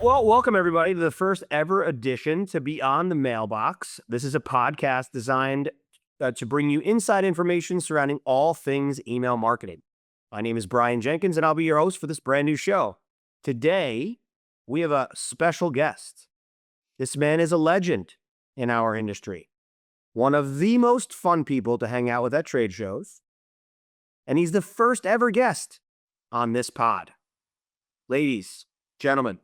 Well, welcome everybody to the first ever edition to Beyond the Mailbox. This is a podcast designed to bring you inside information surrounding all things email marketing. My name is Brian Jenkins, and I'll be your host for this brand new show. Today, we have a special guest. This man is a legend in our industry, one of the most fun people to hang out with at trade shows, and he's the first ever guest on this pod. Ladies, gentlemen,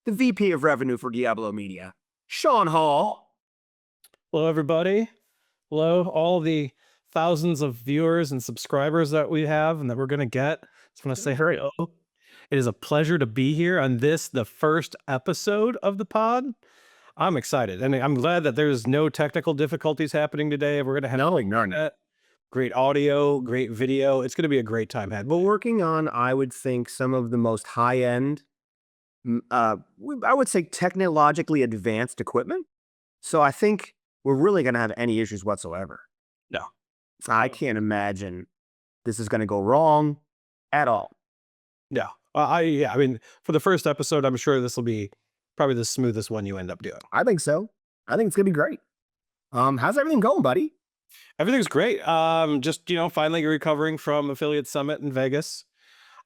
the VP of Revenue for Diablo Media, Sean Hall. Hello, everybody. Hello, all the thousands of viewers and subscribers that we have and that we're going to get. Just want to say hello. It is a pleasure to be here on the first episode of the pod. I'm excited, and I'm glad that there's no technical difficulties happening today. We're going to have great audio, great video. It's going to be a great time ahead. We're working on, I would think, some of the most high-end, I would say technologically advanced equipment. So I think we're really going to have any issues whatsoever. No. I can't imagine this is going to go wrong at all. No. I mean, for the first episode, I'm sure this will be probably the smoothest one you end up doing. I think so. I think it's going to be great. How's everything going, buddy? Everything's great. Just, finally recovering from Affiliate Summit in Vegas.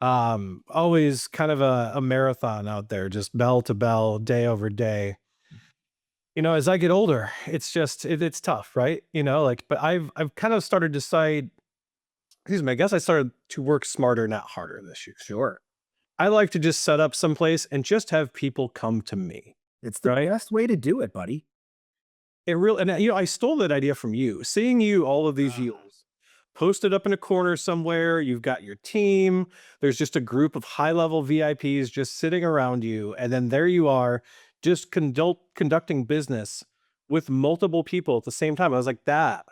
Always kind of a marathon out there, just bell to bell, day over day. As I get older, it's just, it's tough, right? But I've kind of started to decide, I guess I started to work smarter, not harder this year. Sure. I like to just set up someplace and just have people come to me. It's the best way to do it, buddy. I stole that idea from you. Seeing you all of these years, posted up in a corner somewhere, you've got your team, there's just a group of high-level VIPs just sitting around you, and then there you are, just conducting business with multiple people at the same time. I was like, that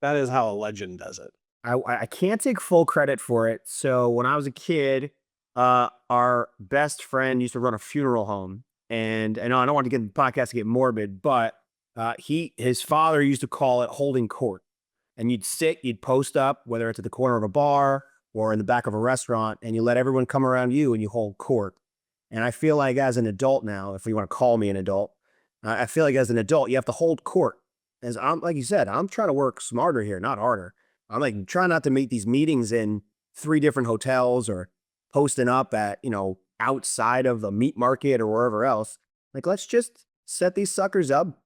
is how a legend does it. I can't take full credit for it. So when I was a kid, our best friend used to run a funeral home. And I know I don't want to get the podcast to get morbid, but his father used to call it holding court. And you'd post up, whether it's at the corner of a bar or in the back of a restaurant, and you let everyone come around you and you hold court. And I feel like as an adult now, if you want to call me an adult, I feel like as an adult, you have to hold court. Like you said, I'm trying to work smarter here, not harder. I'm like, trying not to make these meetings in 3 different hotels or posting up at, outside of the meat market or wherever else. Like, let's just set these suckers up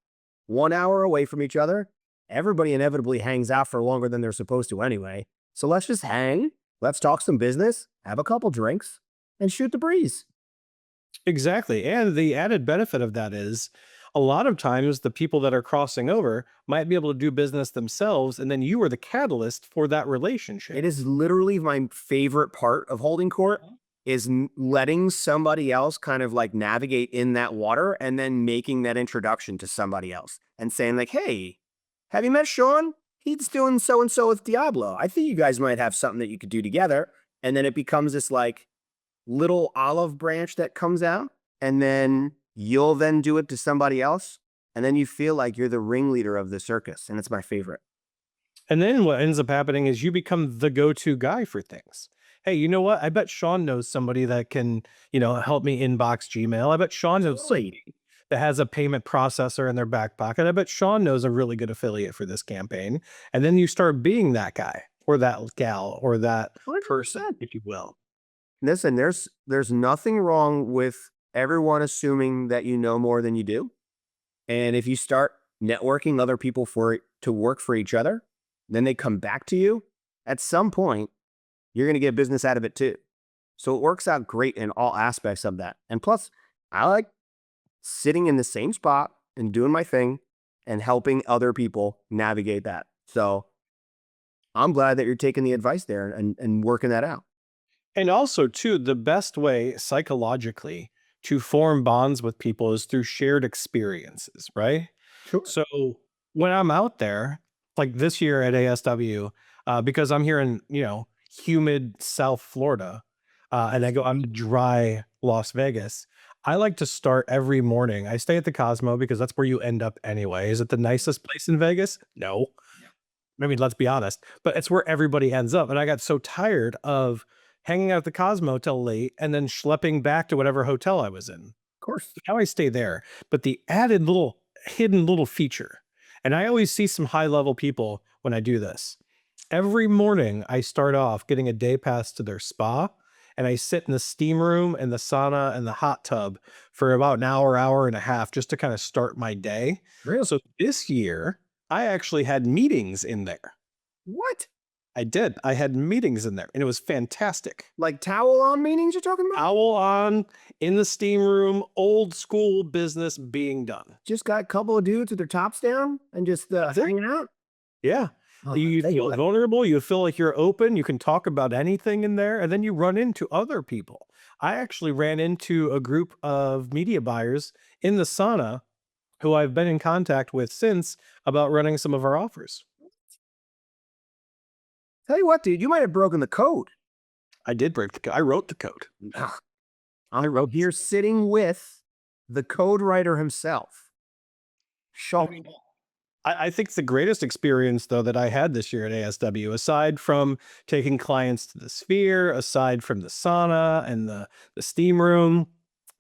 1 hour away from each other. Everybody inevitably hangs out for longer than they're supposed to anyway. So let's just hang, let's talk some business, have a couple drinks, and shoot the breeze. Exactly. And the added benefit of that is a lot of times the people that are crossing over might be able to do business themselves, and then you are the catalyst for that relationship. It is literally my favorite part of holding court is letting somebody else kind of like navigate in that water and then making that introduction to somebody else and saying like, hey, have you met Sean? He's doing so-and-so with Diablo. I think you guys might have something that you could do together. And then it becomes this like little olive branch that comes out. And then you'll then do it to somebody else. And then you feel like you're the ringleader of the circus. And it's my favorite. And then what ends up happening is you become the go-to guy for things. Hey, you know what? I bet Sean knows somebody that can, help me inbox Gmail. I bet Sean knows somebody that has a payment processor in their back pocket. I bet Sean knows a really good affiliate for this campaign. And then you start being that guy or that gal or that person, if you will. Listen, there's nothing wrong with everyone assuming that you know more than you do. And if you start networking other people to work for each other, then they come back to you. At some point, you're going to get business out of it too. So it works out great in all aspects of that. And plus, I like sitting in the same spot and doing my thing and helping other people navigate that. So I'm glad that you're taking the advice there and working that out. And also, too, the best way psychologically to form bonds with people is through shared experiences, right? Sure. So when I'm out there, like this year at ASW, because I'm here in, humid South Florida, and I'm dry Las Vegas, I like to start every morning. I stay at the Cosmo because that's where you end up anyway. Is it the nicest place in Vegas? No. I mean, let's be honest, but it's where everybody ends up. And I got so tired of hanging out at the Cosmo till late and then schlepping back to whatever hotel I was in. course. How I stay there, but the added little hidden little feature, and I always see some high level people when I do this. Every morning, I start off getting a day pass to their spa, and I sit in the steam room and the sauna and the hot tub for about an hour, hour and a half just to kind of start my day. Really? So this year, I actually had meetings in there. What? I did. I had meetings in there, and it was fantastic. Like towel on meetings you're talking about? Owl on in the steam room, old school business being done. Just got a couple of dudes with their tops down and just That's it. hanging out? Yeah. Oh, You tell you feel what. vulnerable, you feel like you're open, you can talk about anything in there, and then you run into other people. I actually ran into a group of media buyers in the sauna who I've been in contact with since about running some of our offers. Tell you what, dude, you might have broken the code. I did break the code. I wrote the code. Ugh. I wrote You're sitting with the code writer himself. Show me. I think the greatest experience though that I had this year at ASW, aside from taking clients to the Sphere, aside from the sauna and the steam room,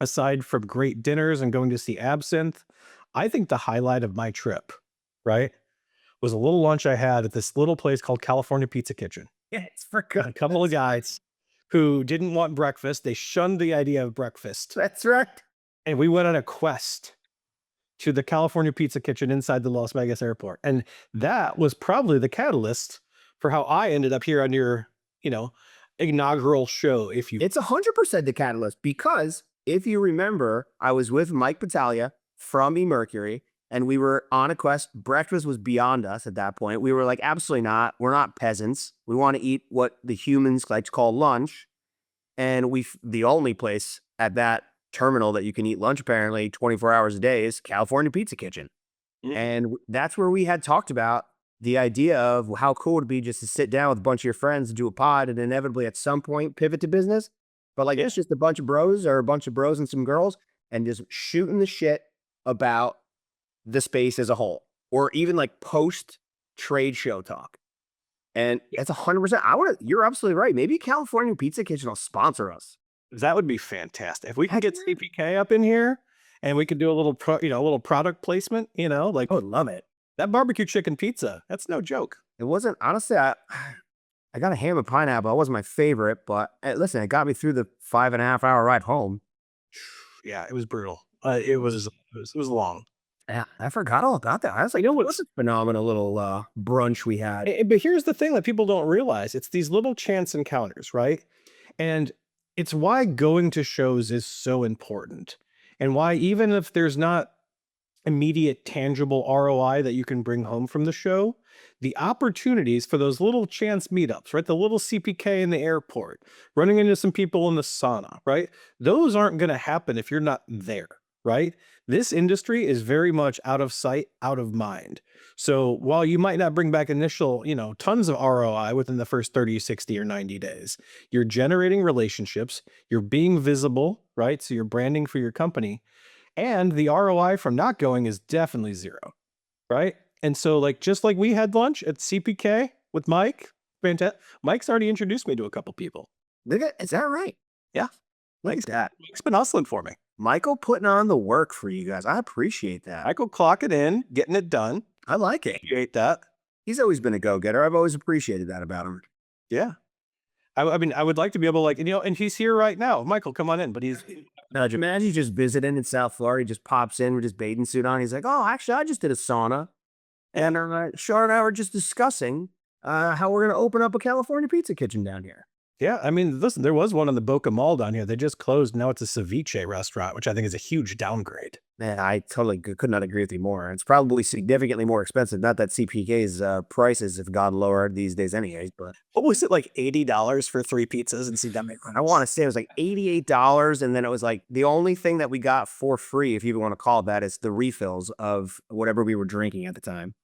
aside from great dinners and going to see Absinthe, I think the highlight of my trip, right, was a little lunch I had at this little place called California Pizza Kitchen. Yes, for A couple of guys who didn't want breakfast. They shunned the idea of breakfast. That's right. And we went on a quest to the California Pizza Kitchen inside the Las Vegas airport. And that was probably the catalyst for how I ended up here on your, you know, inaugural show, if you It's 100% the catalyst because if you remember, I was with Mike Battaglia from eMercury and we were on a quest. Breakfast was beyond us at that point. We were like, absolutely not. We're not peasants. We want to eat what the humans like to call lunch. And the only place at that terminal that you can eat lunch apparently 24 hours a day is California Pizza Kitchen. And that's where we had talked about the idea of how cool it would be just to sit down with a bunch of your friends and do a pod and inevitably at some point pivot to business. But like it's just a bunch of bros or a bunch of bros and some girls and just shooting the shit about the space as a whole or even like post trade show talk. And it's 100%. You're absolutely right. Maybe California Pizza Kitchen will sponsor us. that would be fantastic. If we could get CPK up in here and we could do a little a little product placement, like I would love it. that barbecue chicken pizza, that's no joke. It wasn't honestly. I got a ham and pineapple. It wasn't my favorite, but listen, it got me through the 5.5 hour ride home. Yeah, it was brutal. It was long. Yeah, I forgot all about that. I was like, what's a phenomenal little brunch we had? But here's the thing that people don't realize. It's these little chance encounters, right? And it's why going to shows is so important. And why even if there's not immediate tangible ROI that you can bring home from the show, the opportunities for those little chance meetups, right? The little CPK in the airport, running into some people in the sauna, right? Those aren't going to happen if you're not there, right? This industry is very much out of sight, out of mind. So while you might not bring back initial, tons of ROI within the first 30, 60, or 90 days, you're generating relationships, you're being visible, right? So you're branding for your company. And the ROI from not going is definitely zero, right? And so, just like we had lunch at CPK with Mike, fantastic. Mike's already introduced me to a couple people. Is that right? Yeah, Like that. Mike's been hustling for me. Michael putting on the work for you guys. I appreciate that. Michael clocking in, getting it done. I like it. Appreciate that. He's always been a go-getter. I've always appreciated that about him. Yeah. I mean, I would like to be able to and he's here right now. Michael, come on in. But he's Imagine he's just visiting in South Florida. He just pops in with his bathing suit on. He's like, oh, actually, I just did a sauna. And Sean and I were just discussing how we're going to open up a California Pizza Kitchen down here. Yeah, I mean, listen, there was one on the Boca Mall down here. They just closed. Now it's a ceviche restaurant, which I think is a huge downgrade. Man, I totally could not agree with you more. It's probably significantly more expensive. Not that CPK's prices have gone lower these days anyways, but What was it, like $80 for 3 pizzas and CW? I want to say it was like $88. And then it was like the only thing that we got for free, if you even want to call it that, is the refills of whatever we were drinking at the time.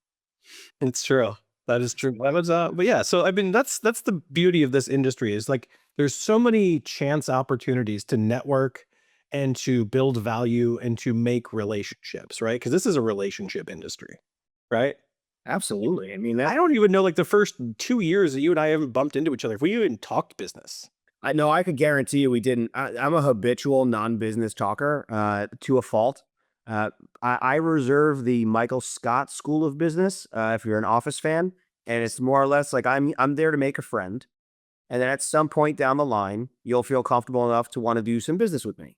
It's true. That is true. That was, but yeah, so I mean, that's the beauty of this industry is there's so many chance opportunities to network and to build value and to make relationships, right? Because this is a relationship industry, right? Absolutely. I mean, I don't even know the first 2 years that you and I haven't bumped into each other. If we even talked business. I know I could guarantee you we didn't. I'm a habitual non-business talker to a fault. Uh, I reserve the Michael Scott School of Business. If you're an Office fan, and it's more or less like I'm there to make a friend, and then at some point down the line, you'll feel comfortable enough to want to do some business with me.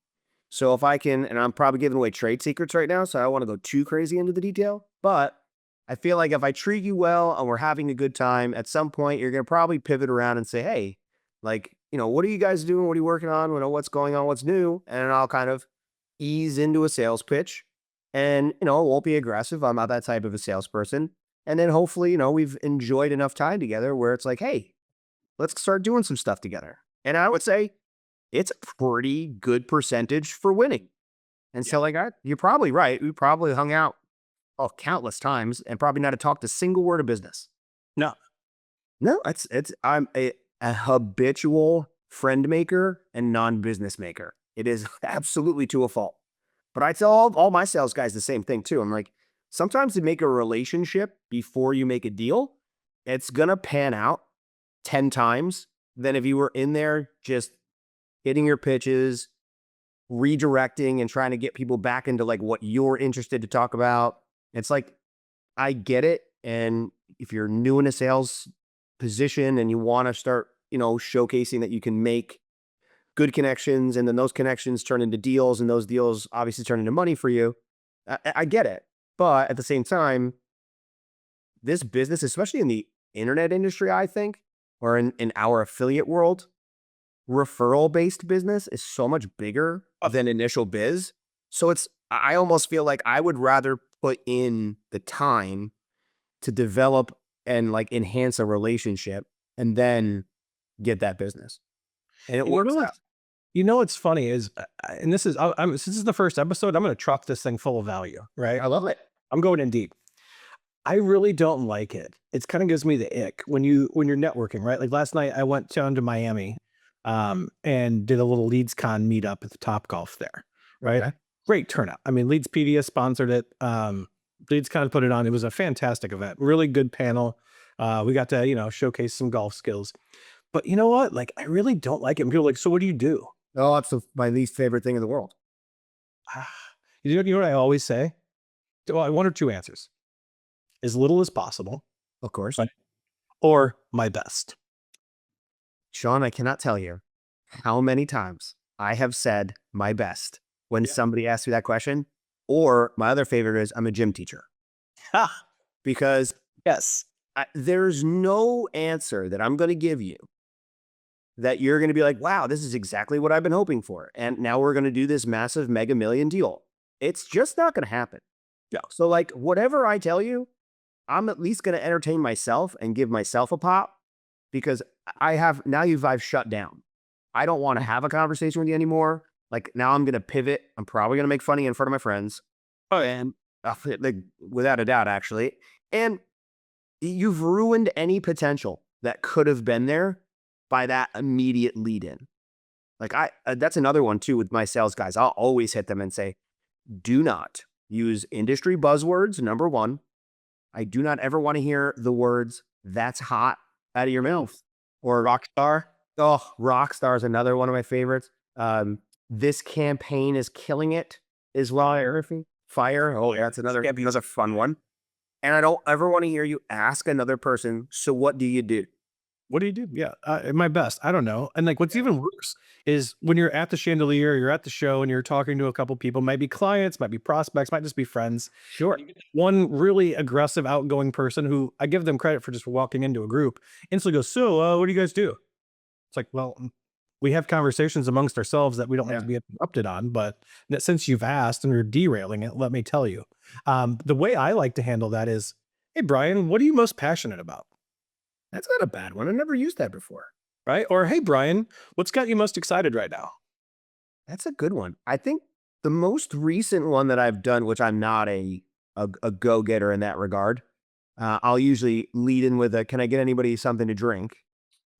So if I can, and I'm probably giving away trade secrets right now, so I don't want to go too crazy into the detail, but I feel like if I treat you well and we're having a good time, at some point you're gonna probably pivot around and say, "Hey, like, what are you guys doing? What are you working on? What's going on? What's new?" And I'll kind of ease into a sales pitch, and it won't be aggressive. I'm not that type of a salesperson. And then hopefully, we've enjoyed enough time together where it's like, "Hey, let's start doing some stuff together." And I would say it's a pretty good percentage for winning. And Yeah. so, like, you're probably right. We probably hung out countless times and probably not have talked a single word of business. No. No, I'm a habitual friend maker and non-business maker. It is absolutely to a fault. But I tell all my sales guys the same thing too. I'm like, sometimes to make a relationship before you make a deal, it's gonna pan out 10 times than if you were in there just hitting your pitches, redirecting and trying to get people back into like what you're interested to talk about. It's like I get it. And if you're new in a sales position and you want to start, showcasing that you can make good connections and then those connections turn into deals and those deals obviously turn into money for you, I get it. But at the same time, this business, especially in the internet industry, I think, or in our affiliate world, referral based business is so much bigger than initial biz. So I almost feel like I would rather put in the time to develop and like enhance a relationship and then get that business. And it You know works what? out. You know what's funny is, and this is, since this is the first episode, I'm going to truck this thing full of value, right? I love it. I'm going in deep. I really don't like it. It's kind of gives me the ick when you're networking, right? Like last night, I went down to Miami, and did a little Leeds Con meetup at the Top Golf there, right? Okay. Great turnout. I mean, Leeds PDS sponsored it. Leeds Con put it on. It was a fantastic event. Really good panel. We got to showcase some golf skills. But you know what? Like, I really don't like it. And people are like, so what do you do? Oh, it's my least favorite thing in the world. Ah, you know what I always say? Well, one or two answers: as little as possible, Of course. right? Or my best. Sean, I cannot tell you how many times I have said my best when Yeah. somebody asks me that question. Or my other favorite is I'm a gym teacher Ah, because yes. there's no answer that I'm going to give you that you're going to be like, wow, this is exactly what I've been hoping for. And now we're going to do this massive mega million deal. It's just not going to happen. Yeah. So, like, whatever I tell you, I'm at least going to entertain myself and give myself a pop because I've shut down. I don't want to have a conversation with you anymore. Like, now I'm going to pivot. I'm probably going to make funny in front of my friends. Oh, yeah. And like, without a doubt, actually. And you've ruined any potential that could have been there by that immediate lead in. Like that's another one too with my sales guys. I'll always hit them and say, do not use industry buzzwords. Number one, I do not ever want to hear the words "that's hot" out of your mouth or Rock star. "oh, rock star" is another one of my favorites. This campaign is killing it is well, I heard. Fire. Oh, yeah, that's another fun one. And I don't ever want to hear you ask another person, so what do you do? What do you do? Yeah, my best. I don't know. And like, what's even worse is when you're at the chandelier, you're at the show, and you're talking to a couple people. Might be clients, might be prospects, might just be friends. Sure. And you get one really aggressive, outgoing person who I give them credit for just walking into a group. Instantly goes, "So, what do you guys do?" It's like, well, we have conversations amongst ourselves that we don't like Yeah. to be interrupted on. But since you've asked and you're derailing it, let me tell you. The way I like to handle that is, "Hey, Brian, what are you most passionate about?" That's not a bad one. I never used that before. Right? Or, "Hey, Brian, what's got you most excited right now?" That's a good one. I think the most recent one that I've done, which I'm not a go getter in that regard, I'll usually lead in with a, "Can I get anybody something to drink?"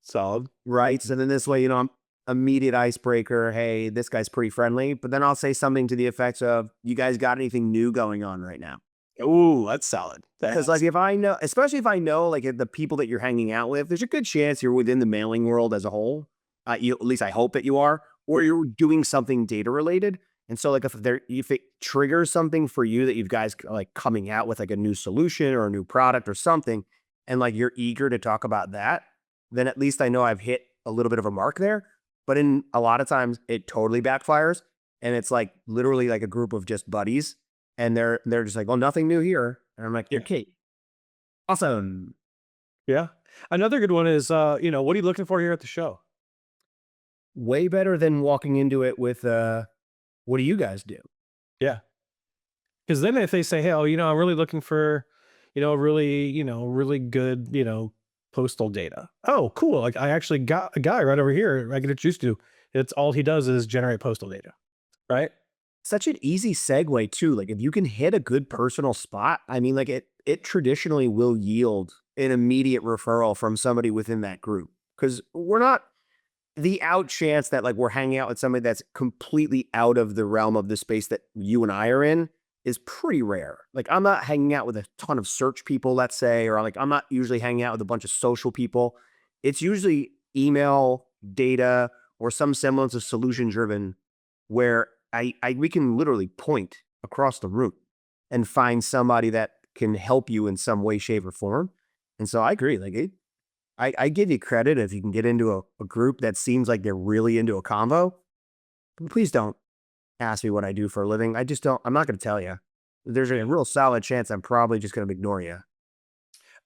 Solid. Right. So then this way, I'm immediate icebreaker. Hey, this guy's pretty friendly. But then I'll say something to the effects of, "You guys got anything new going on right now?" Ooh, that's solid. Because like if I know, especially if I know like if the people that you're hanging out with, there's a good chance you're within the mailing world as a whole. at least I hope that you are, or you're doing something data related. And so like if it triggers something for you that you guys like coming out with like a new solution or a new product or something, and like you're eager to talk about that, then at least I know I've hit a little bit of a mark there. But in a lot of times it totally backfires. And it's like literally like a group of just buddies. And they're just like, well, nothing new here. And I'm like, Yeah. okay, awesome. Yeah. Another good one is, what are you looking for here at the show? Way better than walking into it with what do you guys do? Yeah. Because then if they say, "Hey, oh, I'm really looking for, really good, postal data." Oh, cool. Like I actually got a guy right over here I can introduce you to. It's all he does is generate postal data, right? Such an easy segue too. Like if you can hit a good personal spot, I mean, like it traditionally will yield an immediate referral from somebody within that group. Because we're not the out chance that like we're hanging out with somebody that's completely out of the realm of the space that you and I are in is pretty rare. Like I'm not hanging out with a ton of search people, let's say, or like I'm not usually hanging out with a bunch of social people. It's usually email, data, or some semblance of solution driven where I we can literally point across the room and find somebody that can help you in some way, shape, or form. And so I agree. Like I give you credit if you can get into a group that seems like they're really into a convo. But please don't ask me what I do for a living. I just don't. I'm not going to tell you. There's a real solid chance I'm probably just going to ignore you.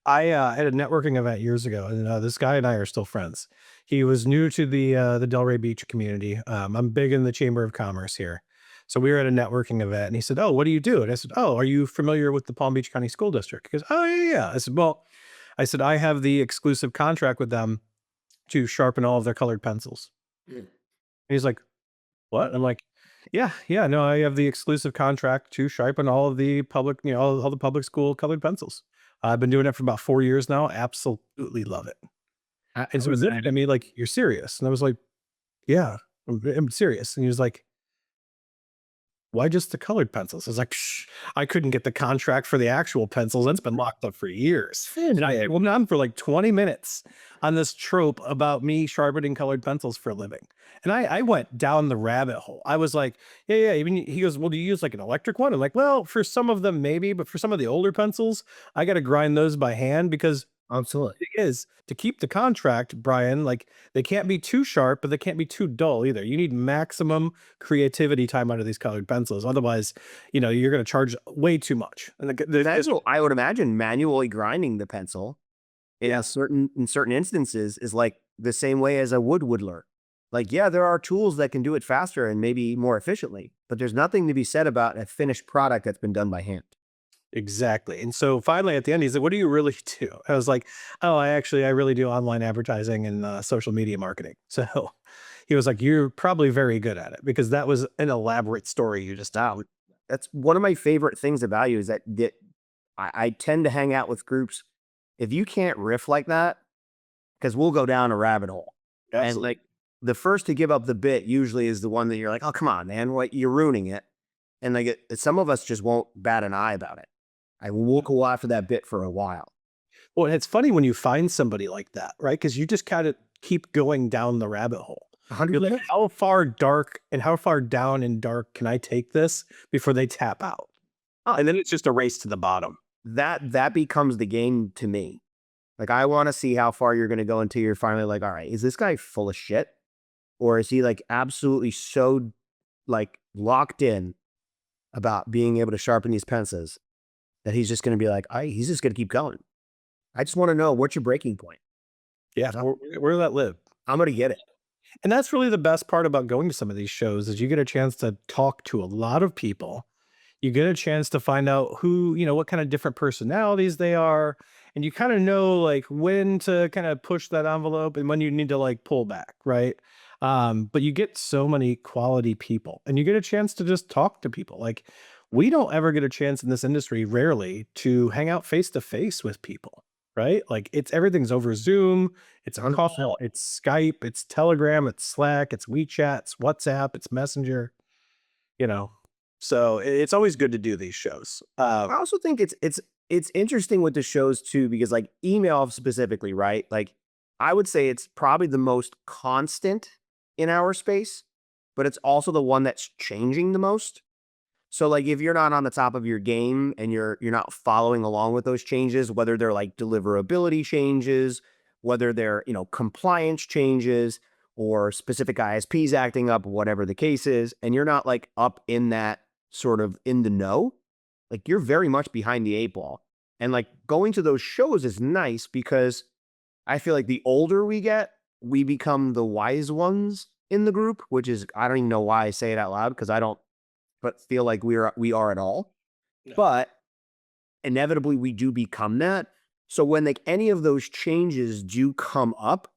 I had a networking event years ago, and this guy and I are still friends. He was new to the Delray Beach community. I'm big in the Chamber of Commerce here, so we were at a networking event, and he said, "Oh, what do you do?" And I said, "Oh, are you familiar with the Palm Beach County School District?" He goes, "Oh, yeah, yeah." I said, "Well," I said, "I have the exclusive contract with them to sharpen all of their colored pencils." Mm. And he's like, "What?" I'm like, "Yeah, yeah, no, I have the exclusive contract to sharpen all of the public, all the public school colored pencils. I've been doing it for about 4 years now. Absolutely love it." I And so was then I mean, like, "You're serious?" And I was like, "Yeah, I'm serious." And he was like, "Why just the colored pencils?" I was like, "Shh, I couldn't get the contract for the actual pencils. That's been locked up for years." And I went on for like 20 minutes on this trope about me sharpening colored pencils for a living. And I went down the rabbit hole. I was like, "Yeah, yeah." Even he goes, "Well, do you use like an electric one?" I'm like, "Well, for some of them, maybe, but for some of the older pencils, I got to grind those by hand because absolutely. thing is, to keep the contract, Brian, like they can't be too sharp, but they can't be too dull either. You need maximum creativity time out of these colored pencils. Otherwise, you're going to charge way too much. And there's just Manual, I would imagine manually grinding the pencil yeah, in certain instances is like the same way as a woodler. Like, yeah, there are tools that can do it faster and maybe more efficiently, but there's nothing to be said about a finished product that's been done by hand. exactly. And so finally at the end, he said, "What do you really do?" I was like, "Oh, I really do online advertising and social media marketing." So he was like, "You're probably very good at it because that was an elaborate story you just Wow. That's one of my favorite things about you is that I tend to hang out with groups. If you can't riff like that, because we'll go down a rabbit hole. And absolutely. like the first to give up the bit usually is the one that you're like, oh, come on, man, what you're ruining it. And like some of us just won't bat an eye about it. I will go after that bit for a while. Well, and it's funny when you find somebody like that, right? Because you just kind of keep going down the rabbit hole. You're like, 100%. how far dark and how far down in dark can I take this before they tap out? Oh, And then it's just a race to the bottom. that becomes the game to me. Like I want to see how far you're going to go until you're finally like, all right, is this guy full of shit? Or is he like absolutely so like locked in about being able to sharpen these pencils that he's just going to be like, he's just going to keep going. I just want to know what's your breaking point. Yeah, 'Cause where did that live? I'm going to get it. And that's really the best part about going to some of these shows is you get a chance to talk to a lot of people. You get a chance to find out who, what kind of different personalities they are, and you kind of know like when to kind of push that envelope and when you need to like pull back, right? But you get so many quality people and you get a chance to just talk to people. Like we don't ever get a chance in this industry, rarely, to hang out face to face with people, right? Like it's everything's over Zoom, it's a call, 100%. it's Skype, it's Telegram, it's Slack, it's WeChat, it's WhatsApp, it's Messenger, you know. So it's always good to do these shows. I also think it's interesting with the shows too because like email specifically, right? Like I would say it's probably the most constant in our space, but it's also the one that's changing the most. So like if you're not on the top of your game and you're not following along with those changes, whether they're like deliverability changes, whether they're, compliance changes or specific ISPs acting up, whatever the case is, and you're not like up in that sort of in the know, like you're very much behind the eight ball. And like going to those shows is nice because I feel like the older we get, we become the wise ones in the group, which is I don't even know why I say it out loud because I don't but feel like we are at all. No. But inevitably we do become that. So when like any of those changes do come up,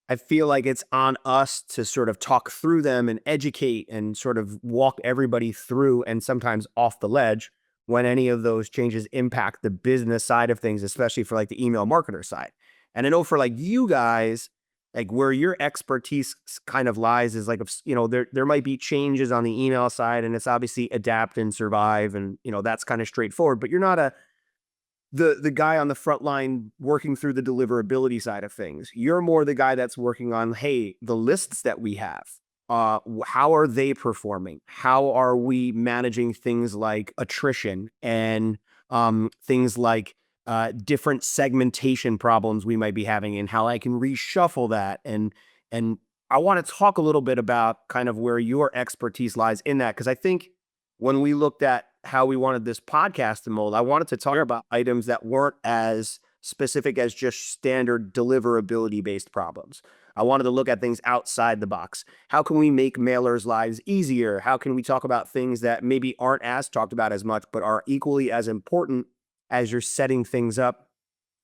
I feel like it's on us to sort of talk through them and educate and sort of walk everybody through and sometimes off the ledge when any of those changes impact the business side of things, especially for like the email marketer side. And I know for like you guys, like where your expertise kind of lies is like, there might be changes on the email side and it's obviously adapt and survive. And, that's kind of straightforward, but you're not the guy on the front line working through the deliverability side of things. You're more the guy that's working on, hey, the lists that we have. How are they performing? How are we managing things like attrition and things like different segmentation problems we might be having, and how I can reshuffle that. And I want to talk a little bit about kind of where your expertise lies in that because I think when we looked at how we wanted this podcast to mold, I wanted to talk about items that weren't as specific as just standard deliverability based problems. I wanted to look at things outside the box. How can we make mailers' lives easier? How can we talk about things that maybe aren't as talked about as much, but are equally as important as you're setting things up,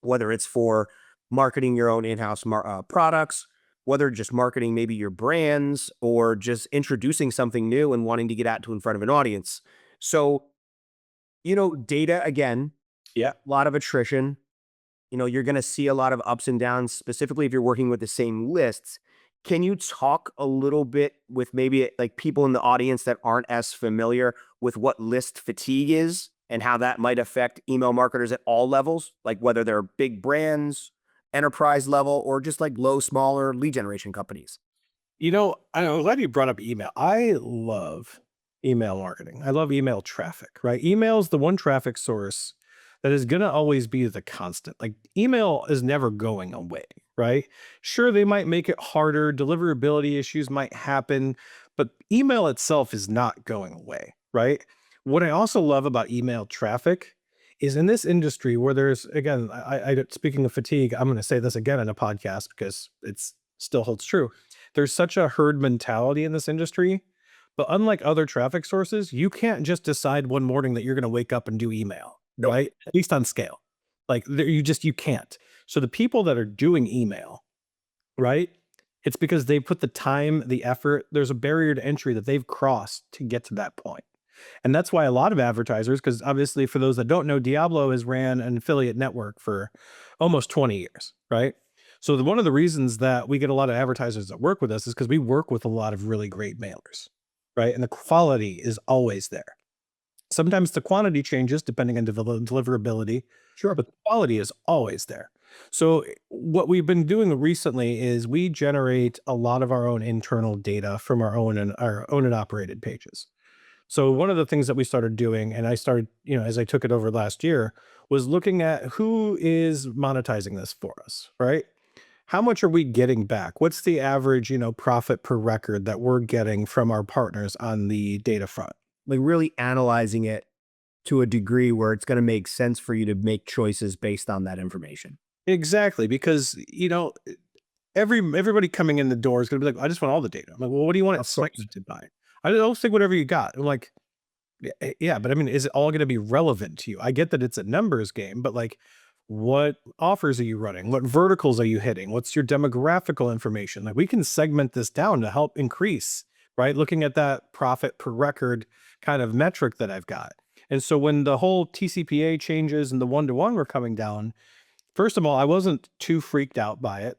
whether it's for marketing your own in-house products, whether just marketing maybe your brands or just introducing something new and wanting to get out to in front of an audience. So, data again, Yeah. a lot of attrition. You're going to see a lot of ups and downs, specifically if you're working with the same lists. Can you talk a little bit with maybe like people in the audience that aren't as familiar with what list fatigue is and how that might affect email marketers at all levels, like whether they're big brands, enterprise level, or just like low, smaller lead generation companies? I'm glad you brought up email. I love email marketing. I love email traffic, right? Email is the one traffic source that is going to always be the constant. Like email is never going away, right? Sure, they might make it harder. Deliverability issues might happen, but email itself is not going away, right? What I also love about email traffic is in this industry where there's, again, speaking of fatigue, I'm going to say this again in a podcast because it's still holds true. There's such a herd mentality in this industry, but unlike other traffic sources, you can't just decide one morning that you're going to wake up and do email, Nope. right? At least on scale. Like you can't. So the people that are doing email, right? It's because they put the time, the effort, there's a barrier to entry that they've crossed to get to that point. And that's why a lot of advertisers, because obviously for those that don't know, Diablo has ran an affiliate network for almost 20 years, right? So one of the reasons that we get a lot of advertisers that work with us is because we work with a lot of really great mailers, right? And the quality is always there. Sometimes the quantity changes depending on deliverability, Sure. but the quality is always there. So what we've been doing recently is we generate a lot of our own internal data from our own and operated pages. So one of the things that we started doing, and I started, as I took it over last year, was looking at who is monetizing this for us, right? How much are we getting back? What's the average, profit per record that we're getting from our partners on the data front? Like really analyzing it to a degree where it's going to make sense for you to make choices based on that information. Exactly, because everybody coming in the door is going to be like, I just want all the data. I'm like, well, what do you want it Of course. segmented by? I don't think whatever you got. I'm like, yeah, but I mean, is it all going to be relevant to you? I get that it's a numbers game, but like, what offers are you running? What verticals are you hitting? What's your demographical information? Like, we can segment this down to help increase, right? Looking at that profit per record kind of metric that I've got. And so when the whole TCPA changes and the one-to-one were coming down, first of all, I wasn't too freaked out by it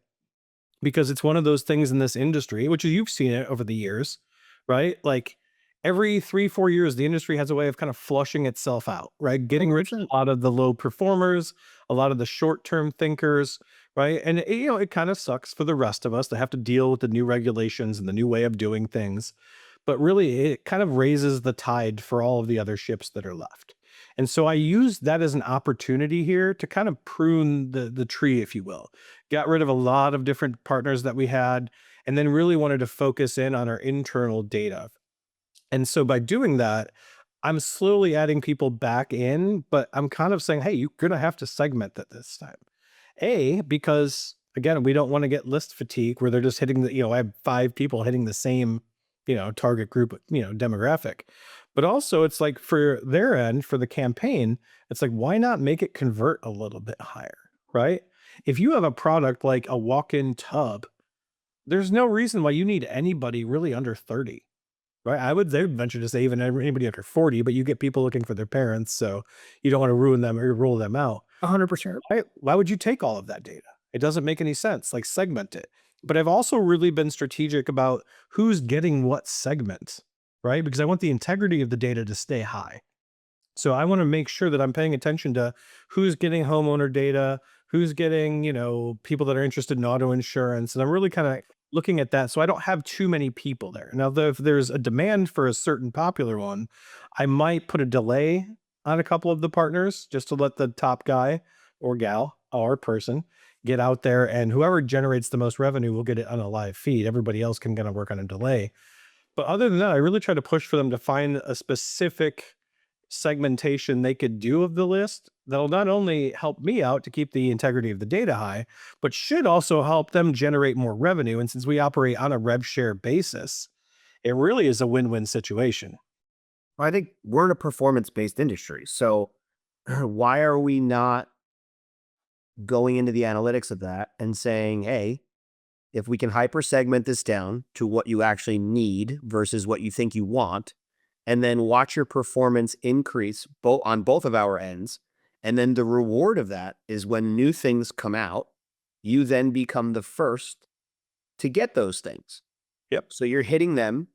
because it's one of those things in this industry, which is you've seen it over the years, right? Like every 3, 4 years, the industry has a way of kind of flushing itself out, right? Getting rid of 100%. a lot of the low performers, a lot of the short term thinkers, right? And it kind of sucks for the rest of us to have to deal with the new regulations and the new way of doing things. But really, it kind of raises the tide for all of the other ships that are left. And so I used that as an opportunity here to kind of prune the tree, if you will. Got rid of a lot of different partners that we had, and then really wanted to focus in on our internal data. And so by doing that, I'm slowly adding people back in, but I'm kind of saying, hey, you're gonna have to segment it this time. Because again, we don't want to get list fatigue where they're just hitting I have 5 people hitting the same, target group, demographic. But also it's like for their end, for the campaign, it's like, why not make it convert a little bit higher, right? If you have a product like a walk-in tub, there's no reason why you need anybody really under 30. Right, they would venture to say even anybody under 40, but you get people looking for their parents, so you don't wanna ruin them or rule them out. 100%. Why would you take all of that data? It doesn't make any sense, like, segment it. But I've also really been strategic about who's getting what segment, right? Because I want the integrity of the data to stay high. So I want to make sure that I'm paying attention to who's getting homeowner data, who's getting, people that are interested in auto insurance. And I'm really kind of looking at that. So I don't have too many people there. Now, if there's a demand for a certain popular one, I might put a delay on a couple of the partners just to let the top guy or gal or person get out there, and whoever generates the most revenue will get it on a live feed. Everybody else can kind of work on a delay. But other than that, I really try to push for them to find a specific segmentation they could do of the list that'll not only help me out to keep the integrity of the data high, but should also help them generate more revenue. And since we operate on a rev share basis, it really is a win-win situation. I think we're in a performance-based industry. So why are we not going into the analytics of that and saying, hey, if we can hyper segment this down to what you actually need versus what you think you want, and then watch your performance increase on both of our ends. And then the reward of that is when new things come out, you then become the first to get those things. Yep. So you're hitting them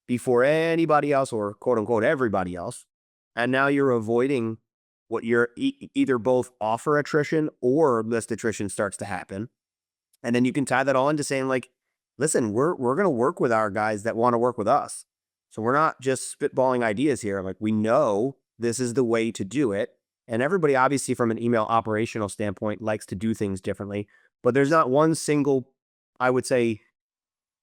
before anybody else or quote unquote everybody else. And now you're avoiding what you're either both offer attrition or list attrition starts to happen. And then you can tie that all into saying like, listen, we're going to work with our guys that want to work with us. So we're not just spitballing ideas here. Like we know this is the way to do it. And everybody obviously from an email operational standpoint likes to do things differently, but there's not one single, I would say,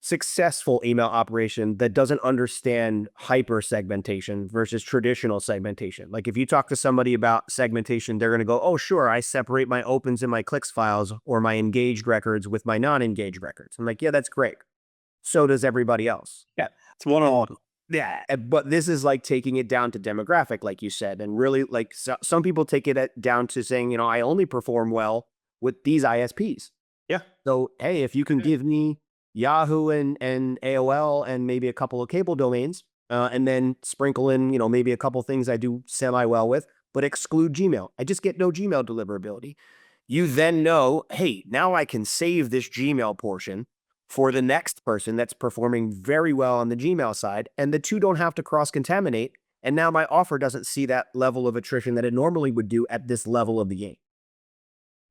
successful email operation that doesn't understand hyper segmentation versus traditional segmentation. Like if you talk to somebody about segmentation, they're going to go, oh, sure, I separate my opens and my clicks files or my engaged records with my non-engaged records. I'm like, yeah, that's great. So does everybody else. Yeah. It's one on one. Yeah, but this is like taking it down to demographic, like you said, and really like some people take it down to saying, I only perform well with these ISPs. Yeah. So, hey, if you can give me Yahoo and AOL and maybe a couple of cable domains, and then sprinkle in, maybe a couple things I do semi well with, but exclude Gmail. I just get no Gmail deliverability. You then know, hey, now I can save this Gmail portion for the next person that's performing very well on the Gmail side, and the two don't have to cross-contaminate, and now my offer doesn't see that level of attrition that it normally would do at this level of the game.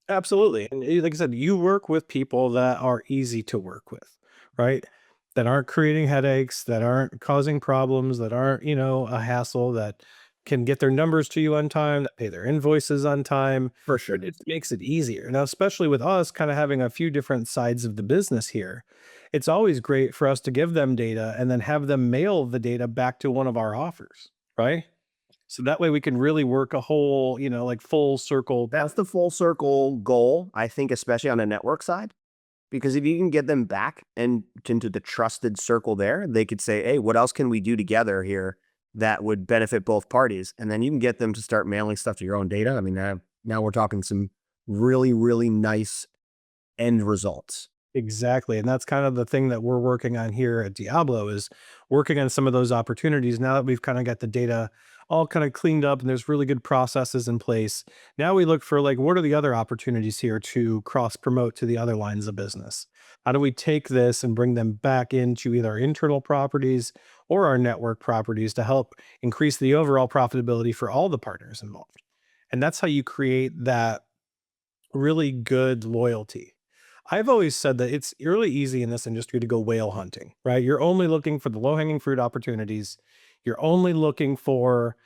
Absolutely. And like I said, you work with people that are easy to work with, right? That aren't creating headaches, that aren't causing problems, that aren't, a hassle, that can get their numbers to you on time, that pay their invoices on time. For sure. It makes it easier. Now, especially with us kind of having a few different sides of the business here, it's always great for us to give them data and then have them mail the data back to one of our offers, right? So that way we can really work a whole, like full circle. That's the full circle goal, I think, especially on the network side. Because if you can get them back and into the trusted circle there, they could say, hey, what else can we do together here that would benefit both parties? And then you can get them to start mailing stuff to your own data. I mean, now we're talking some really, really nice end results. Exactly. And that's kind of the thing that we're working on here at Diablo is working on some of those opportunities. Now that we've kind of got the data all kind of cleaned up and there's really good processes in place. Now we look for like, what are the other opportunities here to cross promote to the other lines of business? How do we take this and bring them back into either our internal properties or our network properties to help increase the overall profitability for all the partners involved? And that's how you create that really good loyalty. I've always said that it's really easy in this industry to go whale hunting, right? You're only looking for the low-hanging fruit opportunities. You're only looking for,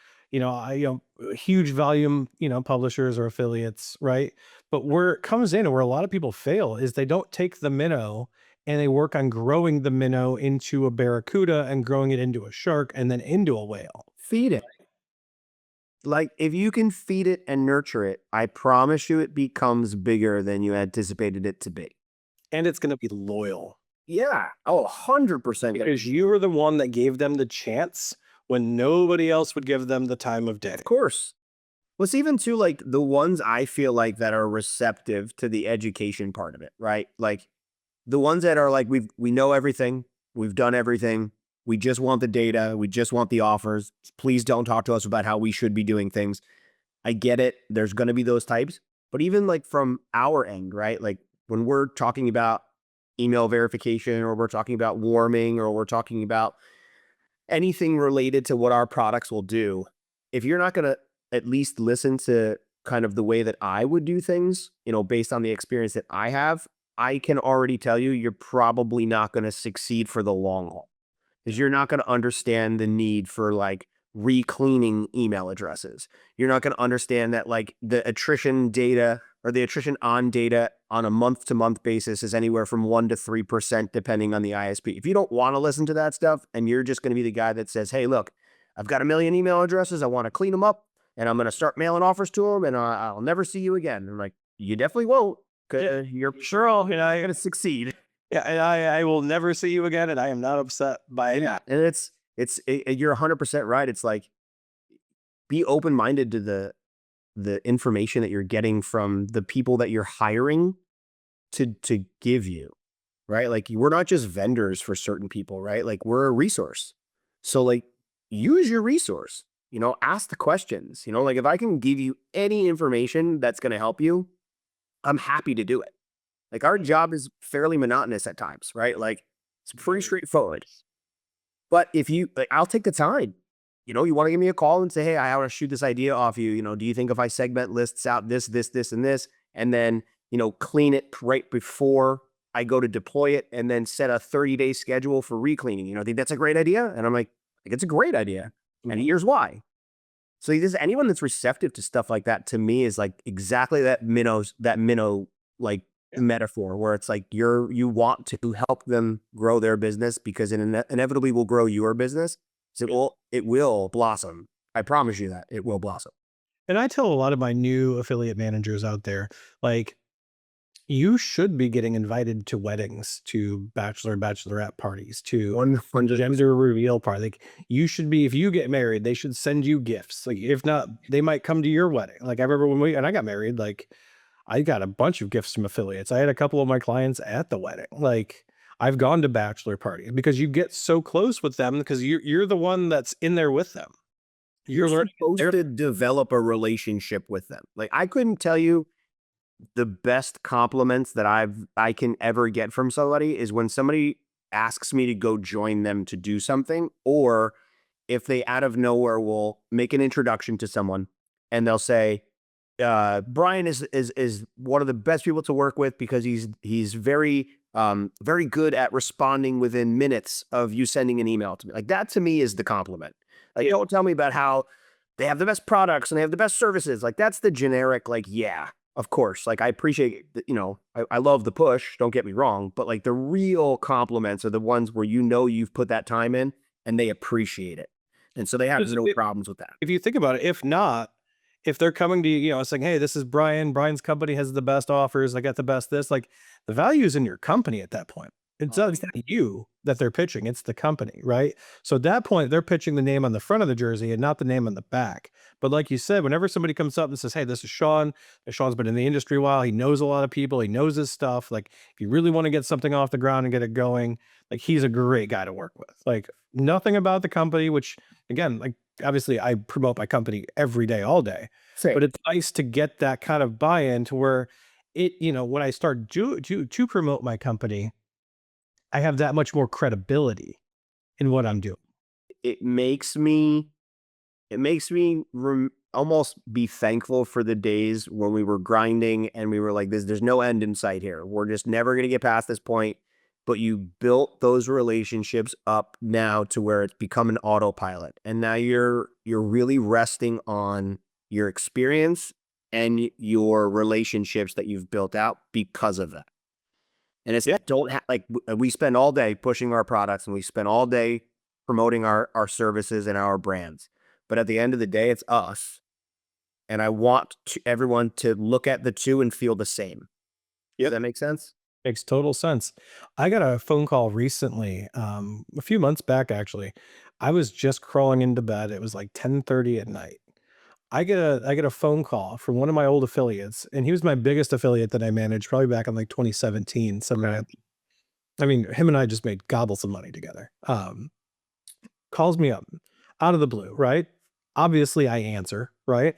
huge volume, publishers or affiliates, right? But where it comes in and where a lot of people fail is they don't take the minnow and they work on growing the minnow into a barracuda and growing it into a shark and then into a whale. Feed it. Like, if you can feed it and nurture it, I promise you it becomes bigger than you anticipated it to be. And it's going to be loyal Yeah. Oh, 100%. because you were the one that gave them the chance when nobody else would give them the time of day. Of course. Well, it's even too like the ones I feel like that are receptive to the education part of it, right? Like the ones that are like we know everything, we've done everything, we just want the data, we just want the offers. Please don't talk to us about how we should be doing things. I get it. There's going to be those types, but even like from our end, right? Like when we're talking about email verification or we're talking about warming or we're talking about anything related to what our products will do, if you're not going to at least listen to kind of the way that I would do things, based on the experience that I have, I can already tell you you're probably not going to succeed for the long haul is you're not going to understand the need for like re-cleaning email addresses. You're not going to understand that like the attrition data or the attrition on data on a month to month basis is anywhere from 1 to 3% depending on the ISP. If you don't want to listen to that stuff and you're just going to be the guy that says, "Hey, look, I've got a million email addresses. I want to clean them up and I'm going to start mailing offers to them and I'll never see you again." I'm like, you definitely won't. Yeah, You're sure. going to succeed. Yeah, and I will never see you again, and I am not upset by it. Yeah. And you're 100% right. It's like, be open-minded to the information that you're getting from the people that you're hiring to give you, right? Like we're not just vendors for certain people, right? Like we're a resource. So like use your resource, ask the questions, like if I can give you any information that's going to help you, I'm happy to do it. Like our job is fairly monotonous at times, right? Like it's pretty straightforward. But if you like, I'll take the time. You want to give me a call and say, "Hey, I want to shoot this idea off you. Do you think if I segment lists out this, and this, and then, clean it right before I go to deploy it and then set a 30-day schedule for recleaning? Think that's a great idea?" And I'm like, "I think it's a great idea. And here's why." So just anyone that's receptive to stuff like that to me is like exactly that minnow like metaphor where it's like you want to help them grow their business because it inevitably will grow your business. So it will blossom. I promise you that it will blossom. And I tell a lot of my new affiliate managers out there, like, you should be getting invited to weddings, to bachelor and bachelorette parties, to 100. gender reveal party. Like, you should be if you get married, they should send you gifts. Like, if not, they might come to your wedding. Like, I remember when I got married, like, I got a bunch of gifts from affiliates. I had a couple of my clients at the wedding. Like, I've gone to bachelor parties because you get so close with them because you're the one that's in there with them. You're You're learning supposed to develop a relationship with them. Like I couldn't tell you the best compliments that I can ever get from somebody is when somebody asks me to go join them to do something, or if they out of nowhere will make an introduction to someone and they'll say, Brian is one of the best people to work with because he's very good at responding within minutes of you sending an email to me. Like that to me is the compliment. Like, don't tell me about how they have the best products and they have the best services. Like that's the generic, like, yeah, of course. Like I appreciate, I love the push, don't get me wrong, but like the real compliments are the ones where you've put that time in and they appreciate it. And so they have no problems with that. if you think about it, if not, if they're coming to you, saying, "Hey, this is Brian. Brian's company has the best offers. I got the best this." Like the value is in your company at that point. It's not you that they're pitching; it's the company, right? So at that point, they're pitching the name on the front of the jersey and not the name on the back. But like you said, whenever somebody comes up and says, "Hey, this is Sean. Sean's been in the industry a while. He knows a lot of people. He knows his stuff. Like if you really want to get something off the ground and get it going, like he's a great guy to work with." Like nothing about the company, which again, like obviously I promote my company every day, all day, Same. but it's nice to get that kind of buy-in to where when I start to promote my company, I have that much more credibility in what I'm doing. It makes me almost be thankful for the days when we were grinding and we were like, there's no end in sight here. We're just never going to get past this point. But you built those relationships up now to where it's become an autopilot. And now you're really resting on your experience and your relationships that you've built out because of that. And it's don't like we spend all day pushing our products and we spend all day promoting our services and our brands. But at the end of the day, it's us. And I want everyone to look at the two and feel the same. Does that make sense? Makes total sense. I got a phone call recently, a few months back actually. I was just crawling into bed. It was like 10:30 at night. I get a phone call from one of my old affiliates, and he was my biggest affiliate that I managed probably back in like 2017. I mean, him and I just made gobbles of money together. Calls me up out of the blue, right? Obviously, I answer, right?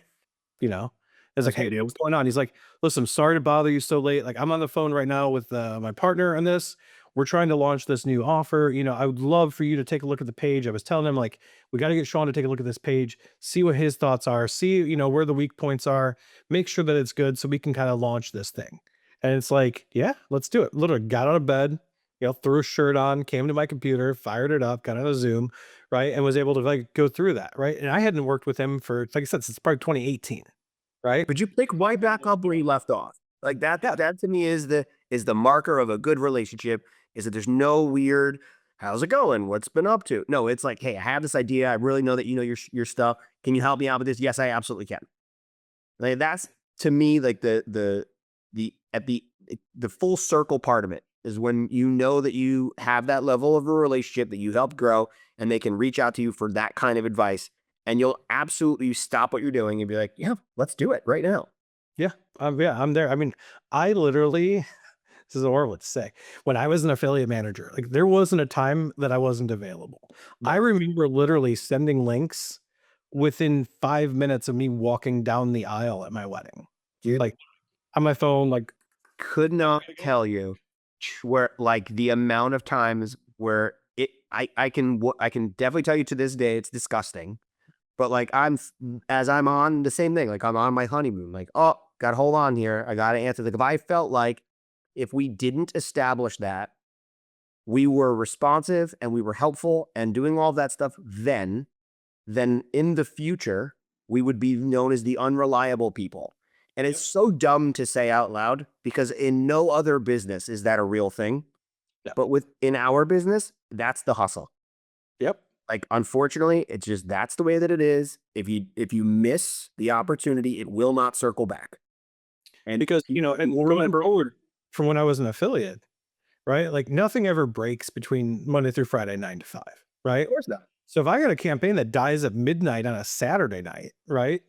You know, it's like, "Hey, dude, what's going on?" He's like, "Listen, I'm sorry to bother you so late. Like, I'm on the phone right now with my partner on this. We're trying to launch this new offer. I would love for you to take a look at the page." I was telling him, like, we got to get Sean to take a look at this page, see what his thoughts are, see, where the weak points are, make sure that it's good so we can kind of launch this thing. And it's like, yeah, let's do it. Literally got out of bed, threw a shirt on, came to my computer, fired it up, got on a Zoom, right? And was able to like go through that, right? And I hadn't worked with him for, like I said, since probably 2018, right? But you pick right back up where you left off. Like that, Yeah. that to me is the marker of a good relationship, is that there's no weird, how's it going? What's been up to? No, it's like, hey, I have this idea. I really know that you know your stuff. Can you help me out with this? Yes, I absolutely can. Like that's to me like the full circle part of it is when you know that you have that level of a relationship that you helped grow and they can reach out to you for that kind of advice, and you'll absolutely stop what you're doing and be like, yeah, let's do it right now. Yeah, I'm there. I mean, I literally, this is horrible to say. When I was an affiliate manager, like there wasn't a time that I wasn't available. I No, remember literally sending links within 5 minutes of me walking down the aisle at my wedding, dude, like on my phone, like, could not tell you where like the amount of times where I can definitely tell you to this day it's disgusting. But like as I'm on the same thing, like I'm on my honeymoon, like, oh, gotta hold on here. I gotta answer. Like if I felt like if we didn't establish that we were responsive and we were helpful and doing all of that stuff, then in the future we would be known as the unreliable people. And it's so dumb to say out loud because in no other business is that a real thing. yeah, But in our business, that's the hustle. yep. Like unfortunately, it's just that's the way that it is. If you miss the opportunity, it will not circle back. And Because, and we'll going remember, forward from when I was an affiliate, right? Like nothing ever breaks between Monday through Friday, 9 to 5, right? of course not. So if I got a campaign that dies at midnight on a Saturday night, right?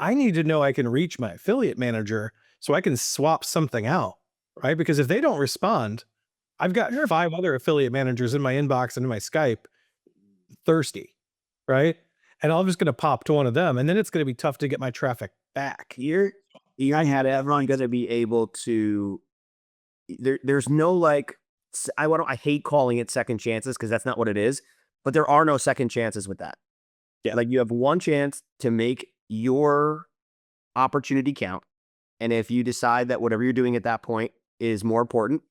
I need to know I can reach my affiliate manager so I can swap something out, right? Because if they don't respond, I've got five other affiliate managers in my inbox and in my Skype thirsty, right? And I'm just going to pop to one of them, and then it's going to be tough to get my traffic back. You're had everyone going to be able to. There's no like. I hate calling it second chances because that's not what it is. But there are no second chances with that. Yeah. Like you have one chance to make your opportunity count. And if you decide that whatever you're doing at that point is more important,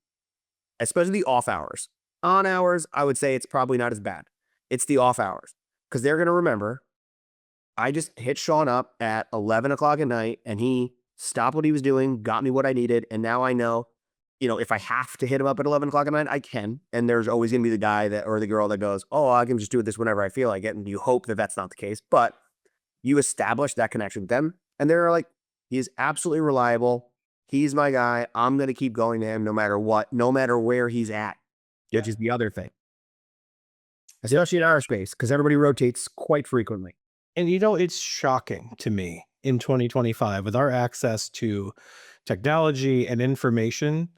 especially the off hours. On hours, I would say it's probably not as bad. It's the off hours because they're going to remember I just hit Sean up at 11 o'clock at night and he stopped what he was doing, got me what I needed. And now I know, if I have to hit him up at 11 o'clock at night, I can. And there's always going to be the guy that or the girl that goes, oh, I can just do this whenever I feel like it. And you hope that that's not the case. But you establish that connection with them. And they're like, he is absolutely reliable. He's my guy. I'm going to keep going to him no matter what, no matter where he's at, which is the other thing, especially in our space, because everybody rotates quite frequently. And it's shocking to me in 2025 with our access to technology and information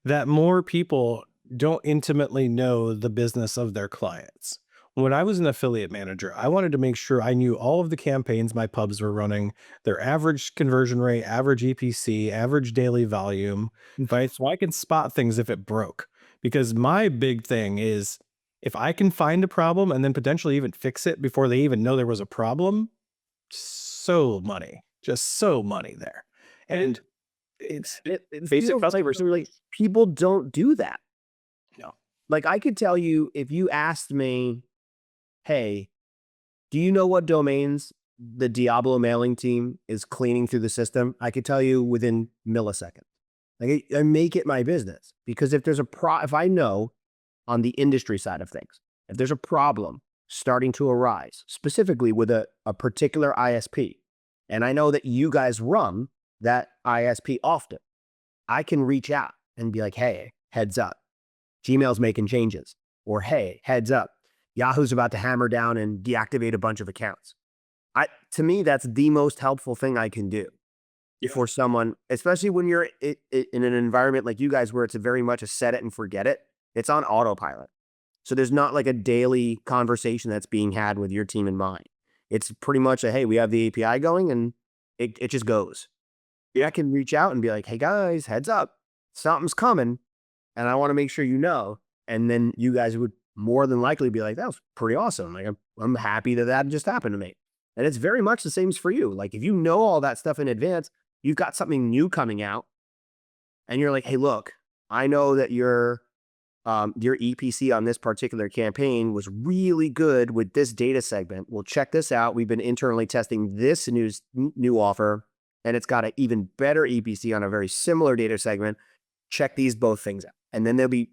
that more people don't intimately know the business of their clients. When I was an affiliate manager, I wanted to make sure I knew all of the campaigns my pubs were running, their average conversion rate, average EPC, average daily volume, right? So I can spot things if it broke. Because my big thing is if I can find a problem and then potentially even fix it before they even know there was a problem, just so money there. And It's basic customers. Really, people don't do that. no, Like I could tell you if you asked me, hey, do you know what domains the Diablo mailing team is cleaning through the system? I could tell you within milliseconds. Like I make it my business because if there's if I know on the industry side of things, if there's a problem starting to arise, specifically with a particular ISP, and I know that you guys run that ISP often, I can reach out and be like, hey, heads up, Gmail's making changes. Or hey, heads up, Yahoo's about to hammer down and deactivate a bunch of accounts. To me, that's the most helpful thing I can do for someone, especially when you're in an environment like you guys where it's very much a set it and forget it. It's on autopilot. So there's not like a daily conversation that's being had with your team in mind. It's pretty much a, hey, we have the API going and it just goes. Yeah, I can reach out and be like, hey guys, heads up, something's coming. And I want to make sure you know. And then you guys would more than likely be like, that was pretty awesome. Like, I'm happy that that just happened to me. And it's very much the same for you. Like, if you know all that stuff in advance, you've got something new coming out and you're like, hey, look, I know that your EPC on this particular campaign was really good with this data segment. Well, check this out. We've been internally testing this new offer, and it's got an even better EPC on a very similar data segment. Check these both things out. And then they'll be,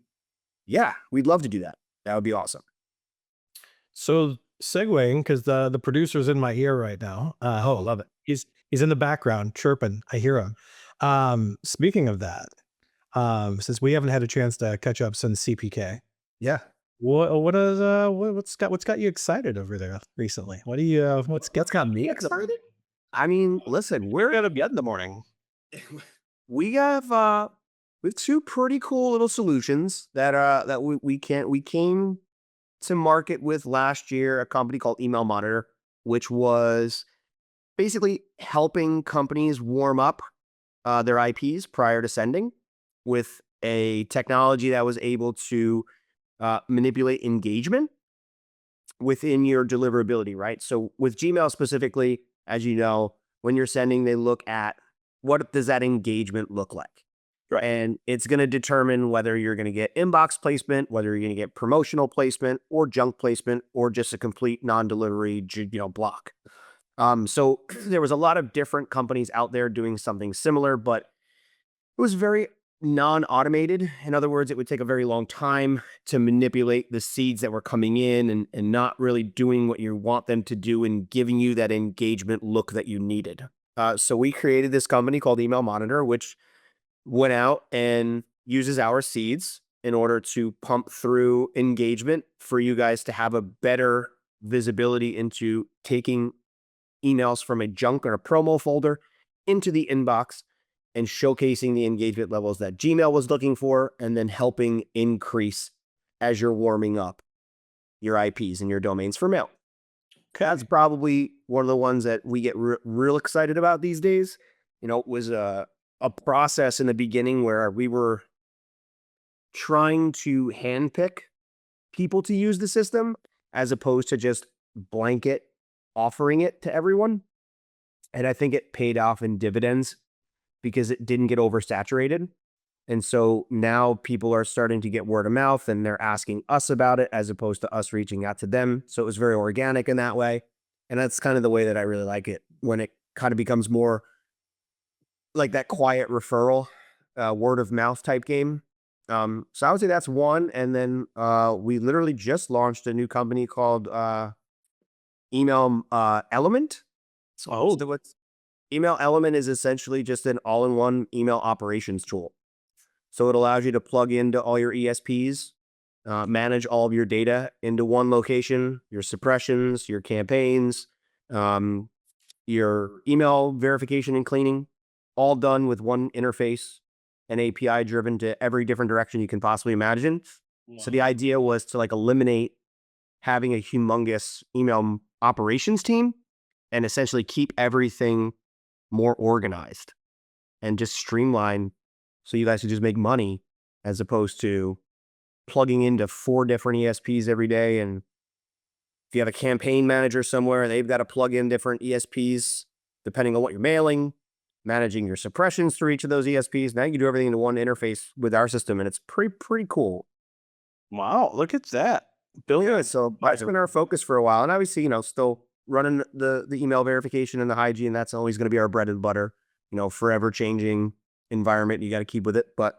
yeah, we'd love to do that. That would be awesome. so segueing because the producer's in my ear right now. Love it. He's in the background chirping. I hear him. Speaking of that, since we haven't had a chance to catch up since CPK, Yeah. what's got you excited over there recently? What do you What's got me excited? I mean, listen, we're out of bed in the morning? we have two pretty cool little solutions that we came to market with last year, a company called Email Monitor, which was basically helping companies warm up their IPs prior to sending with a technology that was able to manipulate engagement within your deliverability, right? So with Gmail specifically, as you know, when you're sending, they look at what does that engagement look like? Right. And it's going to determine whether you're going to get inbox placement, whether you're going to get promotional placement or junk placement, or just a complete non-delivery, block. So there was a lot of different companies out there doing something similar, but it was very non-automated. In other words, it would take a very long time to manipulate the seeds that were coming in and not really doing what you want them to do and giving you that engagement look that you needed. So we created this company called Email Monitor, which went out and uses our seeds in order to pump through engagement for you guys to have a better visibility into taking emails from a junk or a promo folder into the inbox and showcasing the engagement levels that Gmail was looking for, and then helping increase as you're warming up your IPs and your domains for mail. That's probably one of the ones that we get real excited about these days. It was a process in the beginning where we were trying to handpick people to use the system as opposed to just blanket offering it to everyone. And I think it paid off in dividends because it didn't get oversaturated. And so now people are starting to get word of mouth and they're asking us about it as opposed to us reaching out to them. So it was very organic in that way. And that's kind of the way that I really like it, when it kind of becomes more like that quiet referral, word of mouth type game. So I would say that's one. And then we literally just launched a new company called Email Element. So what's Email Element is essentially just an all-in-one email operations tool. So it allows you to plug into all your ESPs, manage all of your data into one location, your suppressions, your campaigns, your email verification and cleaning, all done with one interface and API driven to every different direction you can possibly imagine. So the idea was to eliminate having a humongous email operations team and essentially keep everything more organized and just streamline so you guys could just make money as opposed to plugging into 4 different ESPs every day. And if you have a campaign manager somewhere, they've got to plug in different ESPs depending on what you're mailing, managing your suppressions through each of those ESPs. Now you can do everything in one interface with our system, and it's pretty cool. Wow, look at that. Yeah, so that's been our focus for a while, and obviously, still running the email verification and the hygiene. That's always going to be our bread and butter. Forever changing environment. You got to keep with it, but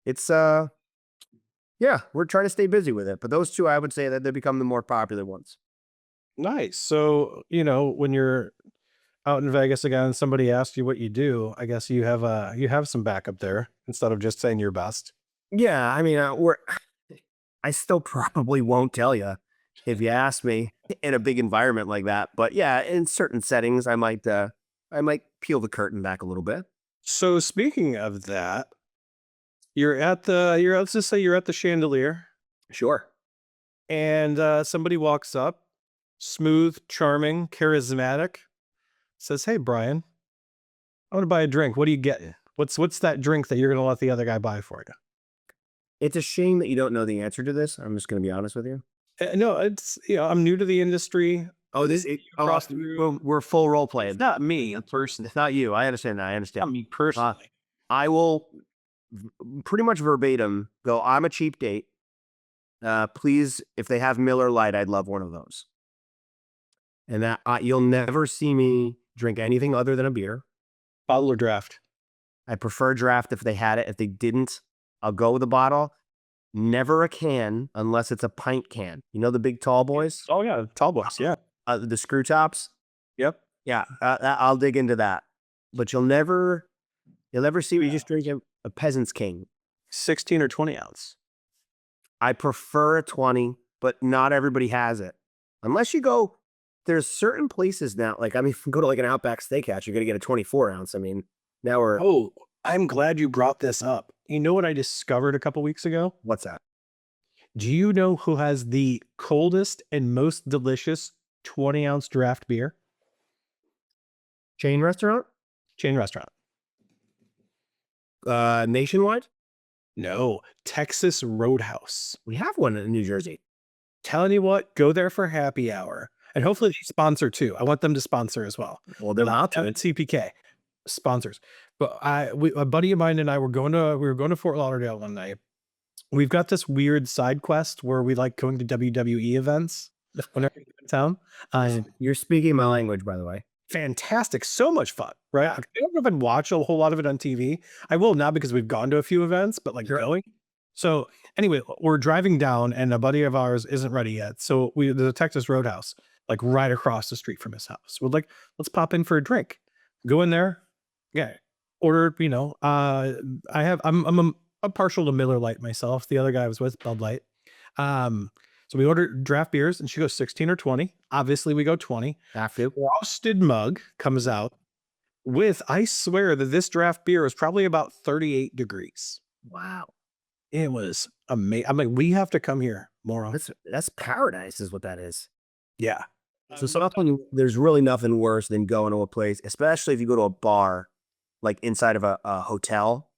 it's yeah, we're trying to stay busy with it. But those two, I would say that they become the more popular ones. Nice. So, when you're out in Vegas again, and somebody asks you what you do, I guess you have some backup there instead of just saying your best. Yeah, I mean, I still probably won't tell you if you ask me in a big environment like that. But yeah, in certain settings, I might peel the curtain back a little bit. So speaking of that, let's just say you're at the chandelier Sure. and somebody walks up, smooth, charming, charismatic, says, "Hey, Brian, I want to buy a drink. What do you get? What's that drink that you're gonna let the other guy buy for you?" It's a shame that you don't know the answer to this. I'm just going to be honest with you. No, it's I'm new to the industry. Oh, Across the room. we're full role It's playing. not me, a person. It's not you. I understand that. I Not understand. me personally. I will pretty much verbatim go, I'm a cheap date. Please, if they have Miller Lite, I'd love one of those. And that you'll never see me drink anything other than a beer. Bottle or draft? I prefer draft if they had it. If they didn't, I'll go with a bottle. Never a can unless it's a pint can. You know the big tall boys, Oh yeah, tall boys. Yeah. the screw tops. Yep. Yeah, I'll dig into that. But you'll never see me just drink a peasant's king. 16 or 20 ounce. I prefer a 20, but not everybody has it. Unless you go, there's certain places now. Like, I mean, if you go to like an Outback Steakhouse, you're gonna get a 24 ounce. I mean, now we're Oh, I'm glad you brought this up. You know what I discovered a couple weeks ago? what's that? Do you know who has the coldest and most delicious 20-ounce draft beer? Chain restaurant? Chain restaurant. Nationwide? No, Texas Roadhouse. We have one in New Jersey. Telling you what, go there for happy hour. And hopefully they sponsor too. I want them to sponsor as well. Well, they're not. Not CPK sponsors. But a buddy of mine and I were going to Fort Lauderdale one night. We've got this weird side quest where we like going to WWE events whenever we go to town. You're speaking my language, by the way. Fantastic, so much fun, right? I don't know if I'd watch a whole lot of it on TV. I will now because we've gone to a few events, but like going. So anyway, we're driving down, and a buddy of ours isn't ready yet. So there's a Texas Roadhouse like right across the street from his house. We're like, let's pop in for a drink. Go in there, yeah. Order, I'm a partial to Miller Lite myself. The other guy I was with, Bud Light. So we ordered draft beers, and she goes 16 or 20. Obviously, we go 20. Have to. Frosted mug comes out with, I swear that this draft beer was probably about 38 degrees. Wow. It was amazing. I'm like, we have to come here more often. That's paradise, is what that is. Yeah. So there's really nothing worse than going to a place, especially if you go to a bar, like inside of a hotel.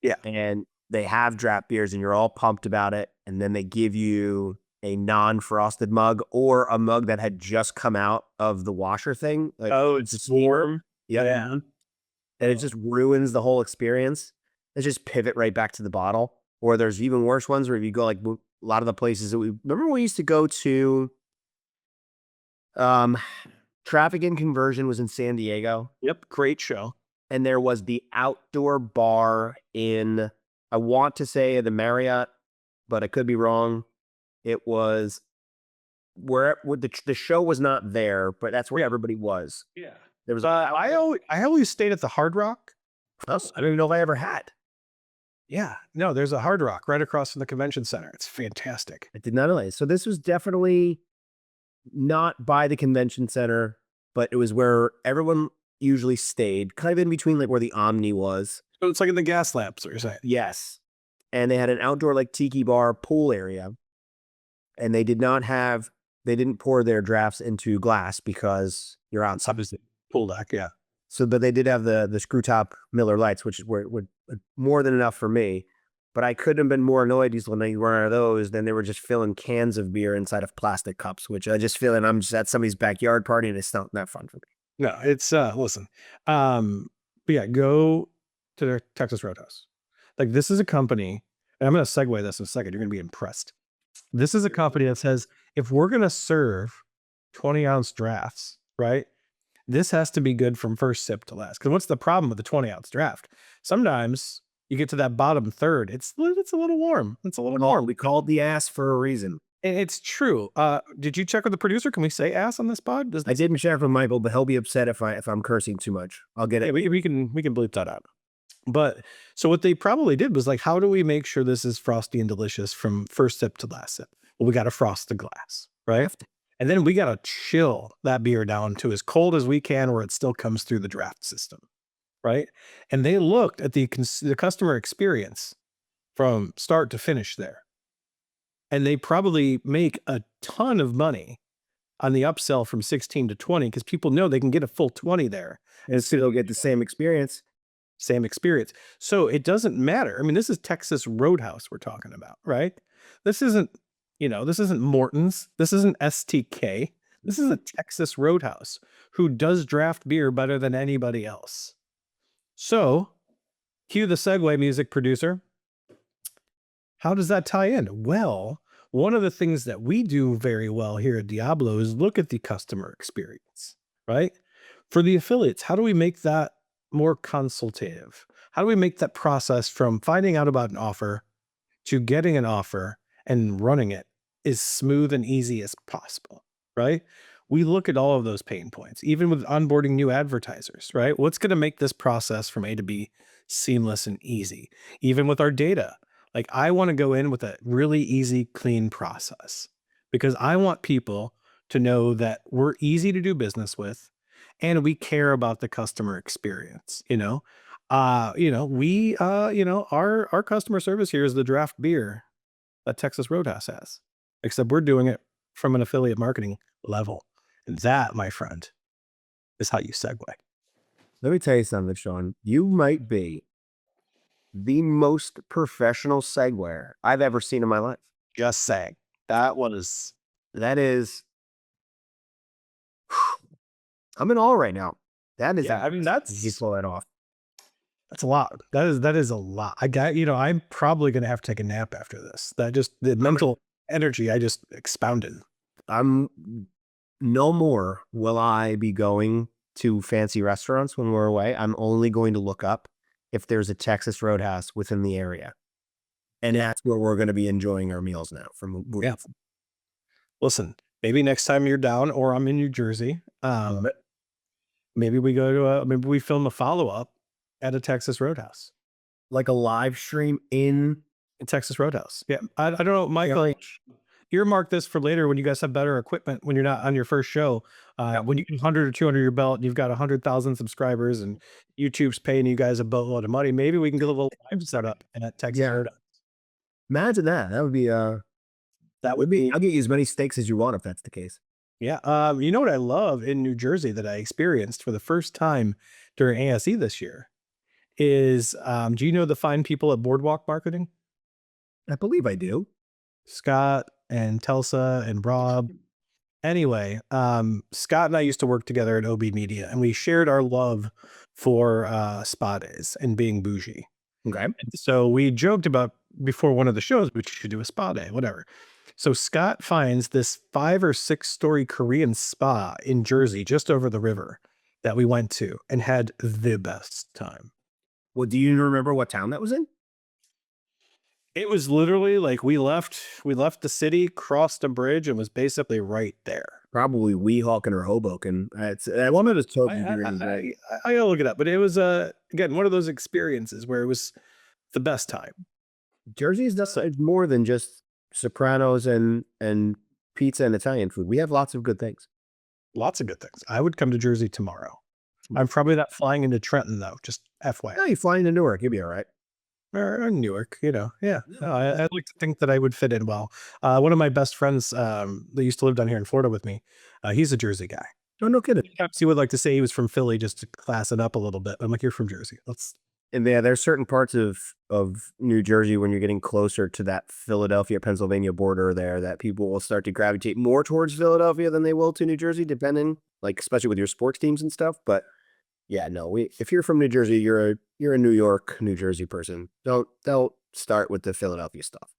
Yeah. And they have draft beers and you're all pumped about it. And then they give you a non-frosted mug or a mug that had just come out of the washer thing. Like, Oh, it's warm. yeah. And it just ruins the whole experience. Let's just pivot right back to the bottle. Or there's even worse ones where if you go like a lot of the places that remember we used to go to, Traffic and Conversion was in San Diego. Yep. Great show. And there was the outdoor bar in, I want to say the Marriott, but I could be wrong. It was where the show was not there, but that's where everybody was. Yeah. There was I always stayed at the Hard Rock. I don't even know if I ever had. Yeah. No, there's a Hard Rock right across from the convention center. It's fantastic. I did not know that. So this was definitely not by the convention center, but it was where everyone usually stayed, kind of in between like where the Omni was. So it's like in the gas lamps, what you're saying. Yes. And they had an outdoor like tiki bar pool area. And they didn't pour their drafts into glass because you're outside. Obviously, pool deck, yeah. So, but they did have the screw top Miller Lights, which were more than enough for me. But I couldn't have been more annoyed when they run out of those. Then they were just filling cans of beer inside of plastic cups, which I just feel like I'm just at somebody's backyard party and it's not that fun for me. No, it's listen. But yeah, go to their Texas Roadhouse. Like this is a company, and I'm gonna segue this in a second. You're gonna be impressed. This is a company that says if we're gonna serve 20-ounce drafts, right? This has to be good from first sip to last. Because what's the problem with the 20-ounce draft? Sometimes you get to that bottom third, it's a little warm. It's a little warm. We called the ass for a reason. And it's true. Did you check with the producer? Can we say ass on this pod? Does I didn't share it with Michael, but he'll be upset if I'm cursing too much. I'll get yeah, it. we can bleep that out. But so what they probably did was like, how do we make sure this is frosty and delicious from first sip to last sip? Well, we got to frost the glass, right? And then we got to chill that beer down to as cold as we can where it still comes through the draft system, right? And they looked at the customer experience from start to finish there. And they probably make a ton of money on the upsell from 16 to 20 because people know they can get a full 20 there. And still get the same experience. Same experience. So it doesn't matter. I mean, this is Texas Roadhouse we're talking about, right? This isn't, this isn't Morton's. This isn't STK. This is a Texas Roadhouse who does draft beer better than anybody else. So, cue the segue music producer. How does that tie in? Well, one of the things that we do very well here at Diablo is look at the customer experience, right? For the affiliates, how do we make that more consultative? How do we make that process from finding out about an offer to getting an offer and running it as smooth and easy as possible, right? We look at all of those pain points, even with onboarding new advertisers, right? What's going to make this process from A to B seamless and easy? Even with our data, like I want to go in with a really easy, clean process because I want people to know that we're easy to do business with and we care about the customer experience, our customer service here is the draft beer that Texas Roadhouse has, except we're doing it from an affiliate marketing level. And that, my friend, is how you segue. Let me tell you something, Sean. You might be the most professional seguer I've ever seen in my life. Just saying. That is, I'm in awe right now. That is, Yeah, I mean, you pull that off. that's a lot. That is a lot. I'm probably gonna have to take a nap after this. That just the mental energy I just expounded. I'm no more will I be going to fancy restaurants when we're away. I'm only going to look up if there's a Texas Roadhouse within the area. And that's where we're going to be enjoying our meals now from. Yeah. Listen, maybe next time you're down or I'm in New Jersey, maybe we film a follow-up at a Texas Roadhouse. Like a live stream in Texas Roadhouse. Yeah. I don't know, Michael, earmark this for later when you guys have better equipment when you're not on your first show. When you get 100 or 200 your belt and you've got 100,000 subscribers and YouTube's paying you guys a boatload of money, maybe we can get a little live setup at Texas Roadhouse. Imagine that. That would be I'll get you as many steaks as you want if that's the case. Yeah. You know what I love in New Jersey that I experienced for the first time during ASE this year is, do you know the fine people at Boardwalk Marketing? I believe I do. Scott and Telsa and Rob. Anyway, Scott and I used to work together at OB Media, and we shared our love for spa days and being bougie. Okay. So we joked about before one of the shows, we should do a spa day, whatever. So Scott finds this 5 or 6 story Korean spa in Jersey, just over the river, that we went to and had the best time. Well, do you remember what town that was in? It was literally like we left the city, crossed a bridge, and was basically right there. Probably Weehawken or Hoboken. It's one of those totally I gotta look it up, but it was again one of those experiences where it was the best time. Jersey's it's more than just Sopranos and pizza and Italian food. We have lots of good things. Lots of good things. I would come to Jersey tomorrow. I'm probably not flying into Trenton though, just FYI. No, you fly into Newark, you'll be all right. Or Newark, yeah. No, I'd like to think that I would fit in well. One of my best friends that used to live down here in Florida with me, he's a Jersey guy. Oh, no kidding. Perhaps he would like to say he was from Philly just to class it up a little bit. I'm like, you're from Jersey. And yeah, there's certain parts of New Jersey when you're getting closer to that Philadelphia, Pennsylvania border there that people will start to gravitate more towards Philadelphia than they will to New Jersey, depending, like especially with your sports teams and stuff. But yeah, no, we if you're from New Jersey, you're a New York, New Jersey person. Don't start with the Philadelphia stuff.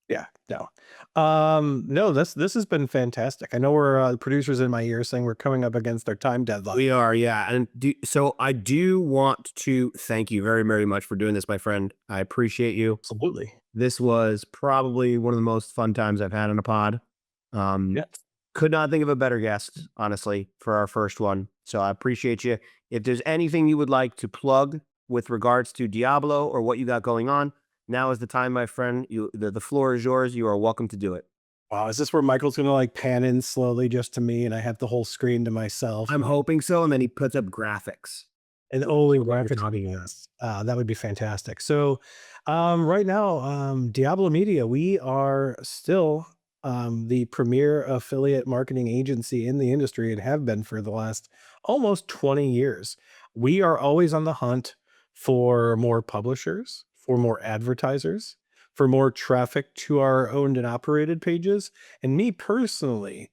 Yeah, no. No, this has been fantastic. I know we're producers in my ear saying we're coming up against our time deadline. We are, yeah. And so I do want to thank you very, very much for doing this, my friend. I appreciate you. Absolutely. This was probably one of the most fun times I've had on a pod. Um, Yes. could not think of a better guest, honestly, for our first one. So I appreciate you. If there's anything you would like to plug with regards to Diablo or what you got going on, now is the time, my friend. The floor is yours. You are welcome to do it. Wow, is this where Michael's gonna like pan in slowly just to me and I have the whole screen to myself? I'm hoping so. And then he puts up graphics. And only What you're graphics would talking be about. nice. That would be fantastic. So, right now, Diablo Media, we are still the premier affiliate marketing agency in the industry and have been for the last almost 20 years. We are always on the hunt for more publishers, for more advertisers, for more traffic to our owned and operated pages. And me personally,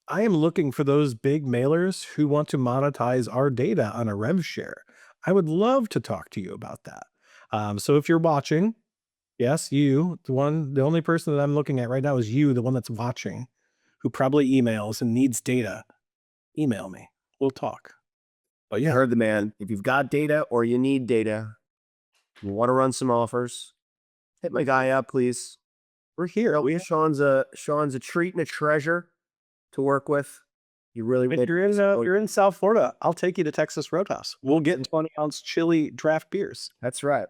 I am looking for those big mailers who want to monetize our data on a rev share. I would love to talk to you about that. So if you're watching, yes, you, the only person that I'm looking at right now is you, the one that's watching, who probably emails and needs data. Email me. We'll talk. But You yeah, heard the man. If you've got data or you need data, you want to run some offers, hit my guy up, please. we're here. No, Sean's a treat and a treasure to work with. You really If you're in South Florida, I'll take you to Texas Roadhouse. We'll get 20-ounce chili draft beers. That's right.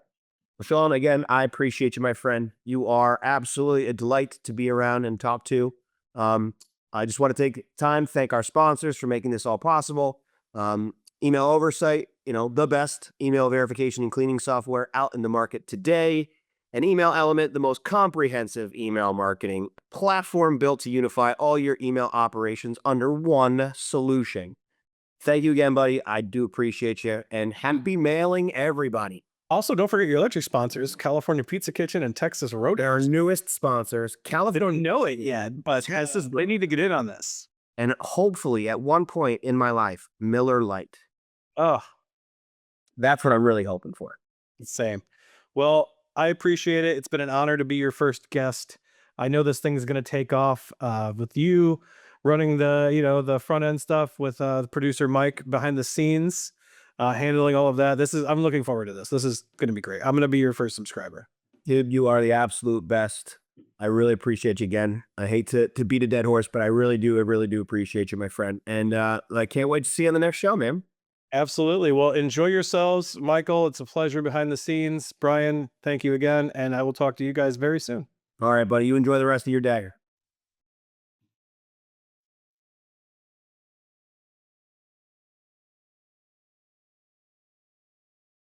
Well, Sean, again, I appreciate you, my friend. You are absolutely a delight to be around and talk to. Um, I just want to take time, thank our sponsors for making this all possible. Email Oversight, the best email verification and cleaning software out in the market today. And Email Element, the most comprehensive email marketing platform built to unify all your email operations under one solution. Thank you again, buddy. I do appreciate you. And happy mailing, everybody. Also, don't forget your electric sponsors, California Pizza Kitchen and Texas Our Roadhouse. newest sponsors, They California, don't know it yet, but they need to get in on this. and hopefully at one point in my life, Miller Lite. Oh, That's what I'm really hoping for. same. Well, I appreciate it. It's been an honor to be your first guest. I know this thing's going to take off with you running the front end stuff with the producer Mike behind the scenes, handling all of that. I'm looking forward to this. This is going to be great. I'm going to be your first subscriber. Dude, you are the absolute best. I really appreciate you again. I hate to beat a dead horse, but I really do appreciate you, my friend. And I can't wait to see you on the next show, man. Absolutely. Well, enjoy yourselves, Michael. It's a pleasure behind the scenes. Brian, thank you again. And I will talk to you guys very soon. All right, buddy. You enjoy the rest of your day.